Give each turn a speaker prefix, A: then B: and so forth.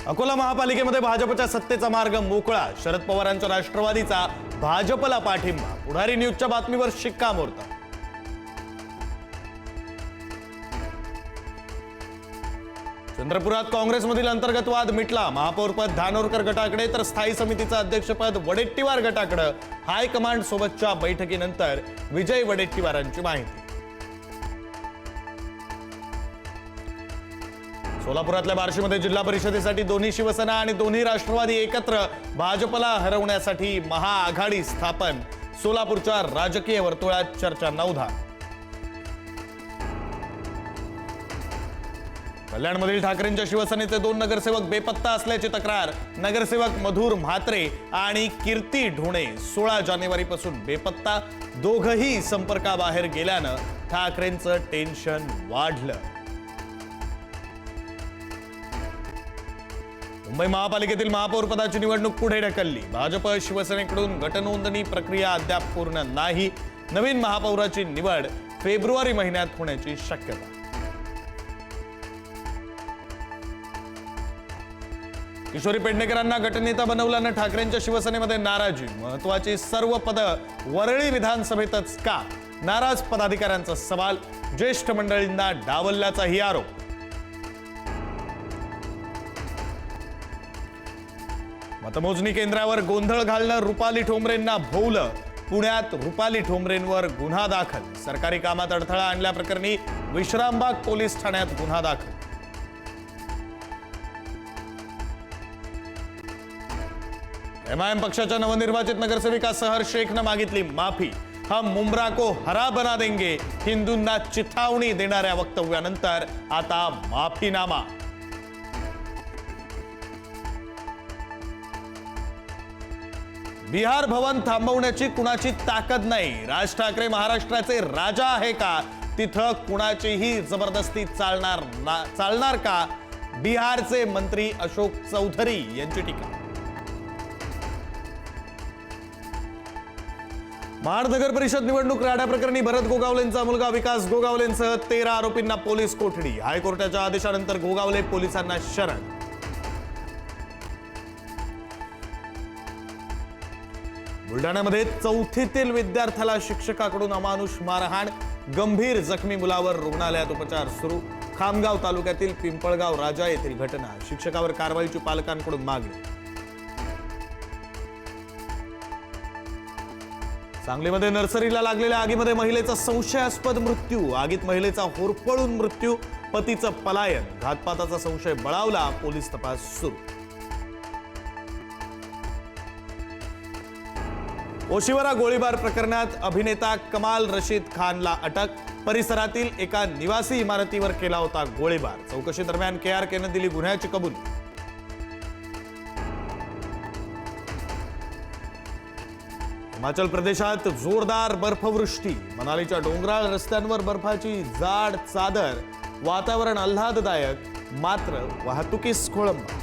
A: अकोला महापालिकेमध्ये भाजपच्या सत्तेचा मार्ग मोकळा. शरद पवारांच्या राष्ट्रवादीचा भाजपला पाठिंबा. पुढारी न्यूजच्या बातमीवर शिक्कामोर्तब. चंद्रपुरात काँग्रेसमधील अंतर्गत वाद मिटला. महापौरपद धानोरकर गटाकडे तर स्थायी समितीचं अध्यक्षपद वडेट्टीवार गटाकडे. हायकमांड सोबतच्या बैठकीनंतर विजय वडेट्टीवारांची माहिती. सोलापुरातल्या बार्शीमध्ये जिल्हा परिषदेसाठी दोन्ही शिवसेना आणि दोन्ही राष्ट्रवादी एकत्र भाजपला हरवण्यासाठी महाआघाडी स्थापन. सोलापूरच्या राजकीय वर्तुळात चर्चा नवधार. कल्याणमधील ठाकरेंच्या शिवसेनेचे 2 नगरसेवक बेपत्ता असल्याची तक्रार. नगरसेवक मधुर म्हात्रे आणि कीर्ती ढोणे 16 जानेवारीपासून बेपत्ता. दोघंही संपर्काबाहेर गेल्यानं ठाकरेंचं टेन्शन वाढलं. मुंबई महापालिकेतील महापौर पदाची निवडणूक पुढे ढकलली. भाजप शिवसेनेकडून गटनोंदणी प्रक्रिया अद्याप पूर्ण नाही. नवीन महापौराची निवड फेब्रुवारी महिन्यात होण्याची शक्यता. किशोरी पेडणेकरांना गटनेता बनवल्यानं ठाकरेंच्या शिवसेनेमध्ये नाराजी. महत्वाची सर्व पदं वरळी विधानसभेतच का? नाराज पदाधिकाऱ्यांचा सवाल. ज्येष्ठ मंडळींना डावलल्याचाही आरोप. मतमोजणी केंद्रावर गोंधळ घालणं रुपाली ठोंबरेंना भोवलं. पुण्यात रुपाली ठोंबरेंवर गुन्हा दाखल. सरकारी कामात अडथळा आणल्याप्रकरणी विश्रामबाग पोलीस ठाण्यात गुन्हा दाखल. एमआयएम पक्षाच्या नवनिर्वाचित नगरसेविका सहर शेखनं मागितली माफी. हम मुंब्रा को हरा बना देंगे. हिंदूंना चिथावणी देणाऱ्या वक्तव्यानंतर आता माफीनामा. बिहार भवन थांबवण्याची कुणाची ताकद नाही. राज ठाकरे महाराष्ट्राचे राजा आहे का? तिथं कुणाचीही जबरदस्ती चालणार का? बिहारचे मंत्री अशोक चौधरी यांची टीका. महाड नगर परिषद निवडणूक राड्या प्रकरणी भरत गोगावलेंचा मुलगा विकास गोगावलेंसह 13 आरोपींना पोलीस कोठडी. हायकोर्टाच्या आदेशानंतर गोगावले पोलिसांना शरण. बुलढाण्यामध्ये 4थीतील विद्यार्थ्याला शिक्षकाकडून अमानुष मारहाण. गंभीर जखमी मुलावर रुग्णालयात उपचार सुरू. खामगाव तालुक्यातील पिंपळगाव राजा येथील घटना. शिक्षकावर कारवाईची पालकांकडून मागणी. सांगलीमध्ये नर्सरीला लागलेल्या आगीमध्ये महिलेचा संशयास्पद मृत्यू. आगीत महिलेचा होरपळून मृत्यू. पतीचं पलायन. घातपाताचा संशय बळावला. पोलीस तपास सुरू. ओशिवरा गोळीबार प्रकरणात अभिनेता कमाल रशीद खानला अटक. परिसरातील एका निवासी इमारतीवर केला होता गोळीबार. चौकशी दरम्यान KRKनं दिली गुन्ह्याची कबुली. हिमाचल प्रदेशात जोरदार बर्फवृष्टी. मनालीच्या डोंगराळ रस्त्यांवर बर्फाची जाड चादर. वातावरण आल्हाददायक, मात्र वाहतुकीस खोळंबा.